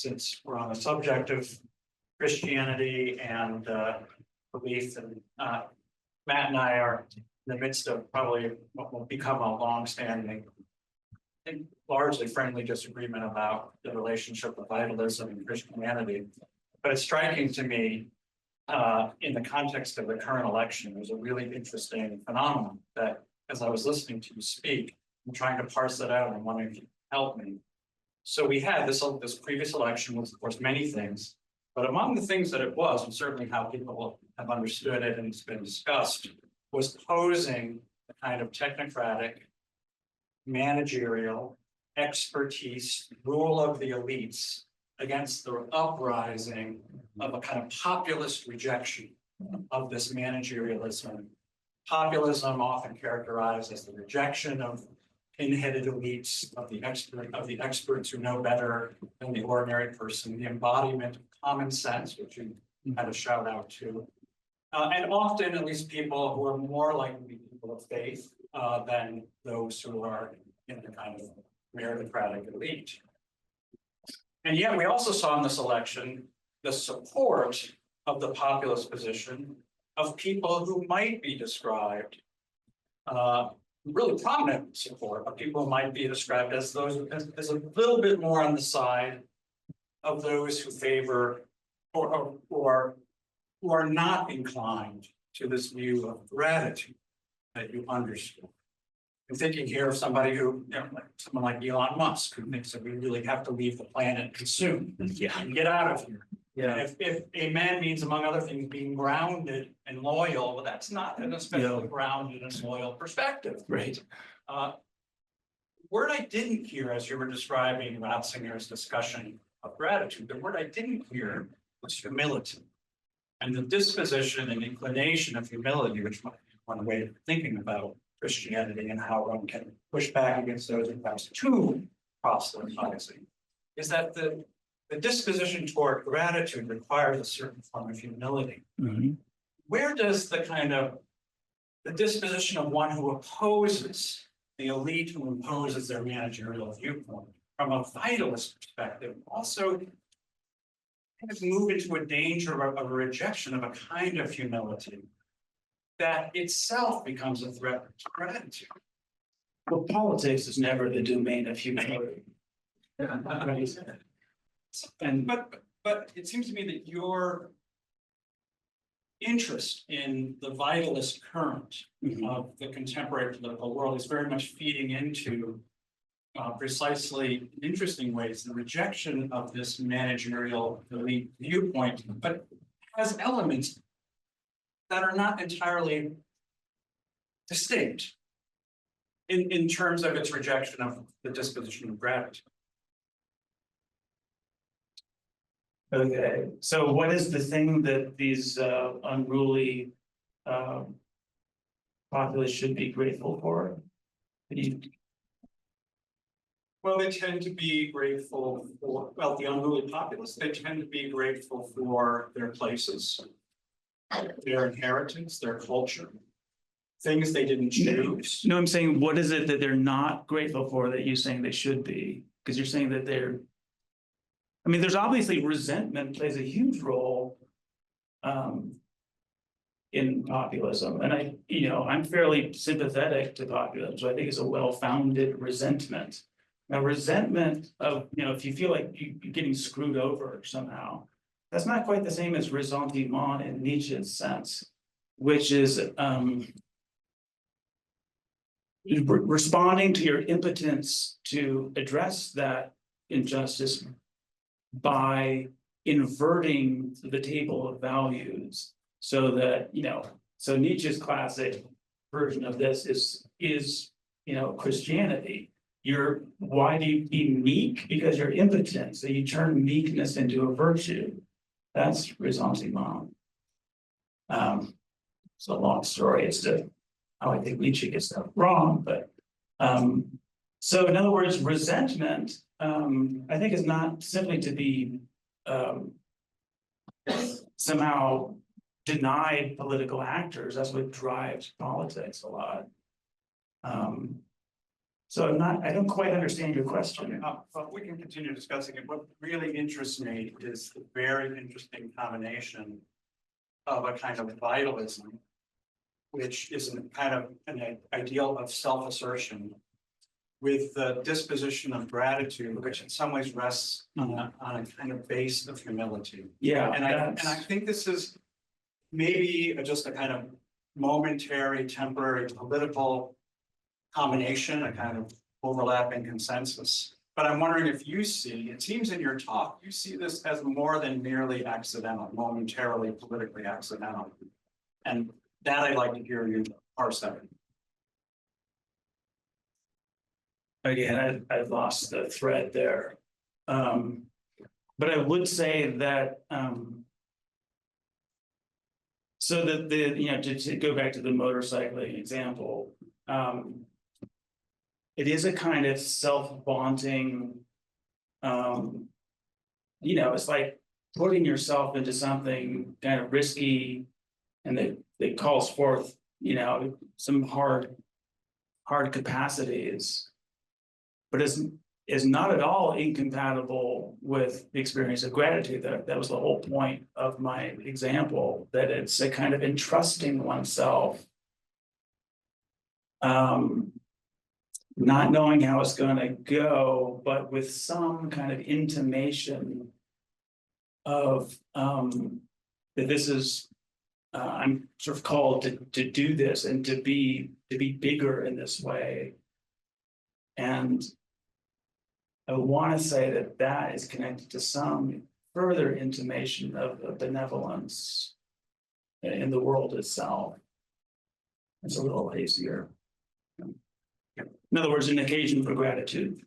since we're on the subject of Christianity and belief, and Matt and I are in the midst of probably what will become a long-standing, I think, largely friendly disagreement about the relationship of vitalism and Christianity. But it's striking to me, in the context of the current election, there's a really interesting phenomenon that, as I was listening to you speak, I'm trying to parse it out, and I'm wondering if you can help me. So we had this previous election was, of course, many things, but among the things that it was, and certainly how people have understood it and it's been discussed, was posing the kind of technocratic, managerial, expertise, rule of the elites against the uprising of a kind of populist rejection of this managerialism. Populism often characterized as the rejection of pin-headed elites, of the experts who know better than the ordinary person, the embodiment of common sense, which you had a shout out to. And often, at least people who are more likely people of faith than those who are in the kind of meritocratic elite. And yet we also saw in this election the support of the populist position of people who might be described, really prominent support of people who might be described as those as a little bit more on the side of those who favor or who are not inclined to this view of gratitude that you understood. I'm thinking here of somebody who, like someone like Elon Musk, who thinks that we really have to leave the planet soon and get out of here. Yeah. If amen means, among other things, being grounded and loyal, well, that's not an especially grounded and loyal perspective. Right. Word I didn't hear as you were describing Ratzinger's discussion of gratitude, the word I didn't hear was humility. And the disposition and inclination of humility, which might be one way of thinking about Christianity and how one can push back against those who pass too proselytizing, is that the disposition toward gratitude requires a certain form of humility. Mm-hmm. Where does the disposition of one who opposes the elite, who imposes their managerial viewpoint, from a vitalist perspective, also kind of move into a danger of a rejection of a kind of humility that itself becomes a threat to gratitude? Well, politics is never the domain of humility. And but it seems to me that your interest in the vitalist current of the contemporary political world is very much feeding into precisely interesting ways the rejection of this managerial elite viewpoint, but has elements that are not entirely distinct in terms of its rejection of the disposition of gratitude. Okay, so what is the thing that these unruly populists should be grateful for? Well, they tend to be grateful for, well, the unruly populists, they tend to be grateful for their places, their inheritance, their culture, things they didn't choose. No, I'm saying, what is it that they're not grateful for that you're saying they should be? Because you're saying that they're, I mean, there's obviously resentment plays a huge role in populism. And I'm fairly sympathetic to populism. So I think it's a well-founded resentment. Now, resentment of, if you feel like you're getting screwed over somehow, that's not quite the same as ressentiment in Nietzsche's sense, which is responding to your impotence to address that injustice by inverting the table of values so that, so Nietzsche's classic version of this is Christianity. Why do you be meek? Because you're impotent. So you turn meekness into a virtue. That's ressentiment. It's a long story as to how I think Nietzsche gets that wrong, but so in other words, resentment, I think, is not simply to be somehow denied political actors. That's what drives politics a lot. So I don't quite understand your question. But we can continue discussing it. What really interests me is the very interesting combination of a kind of vitalism, which is a kind of an ideal of self-assertion, with the disposition of gratitude, which in some ways rests on a kind of base of humility. Yeah, And I think this is maybe just a kind of momentary, temporary political combination, a kind of overlapping consensus. But I'm wondering if you see, it seems in your talk, you see this as more than merely accidental, momentarily politically accidental. And that I'd like to hear you parse out. again, I've lost the thread there. But I would say that, so that to go back to the motorcycling example, it is a kind of self-vaunting, it's like putting yourself into something kind of risky and that calls forth, some hard capacities. But is not at all incompatible with the experience of gratitude. That was the whole point of my example, that it's a kind of entrusting oneself, not knowing how it's going to go, but with some kind of intimation of that this is I'm sort of called to do this and to be bigger in this way. And I want to say that is connected to some further intimation of benevolence in the world itself. It's a little hazier. In other words, an occasion for gratitude.